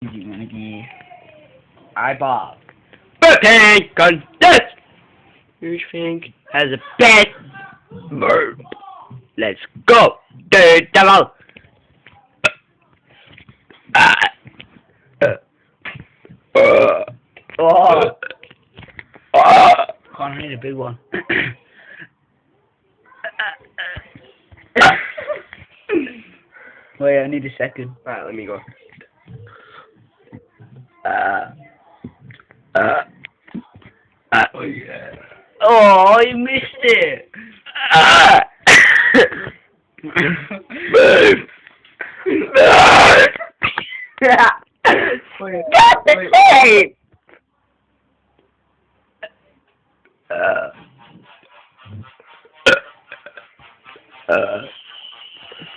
You wanna be eyeball. Burping contest! You think has a bad burp. Let's go, the devil! Oh! Connor, I need a big one. Wait, I need a second. Alright, let me go. Oh yeah. Oh, you missed it. Got the tape!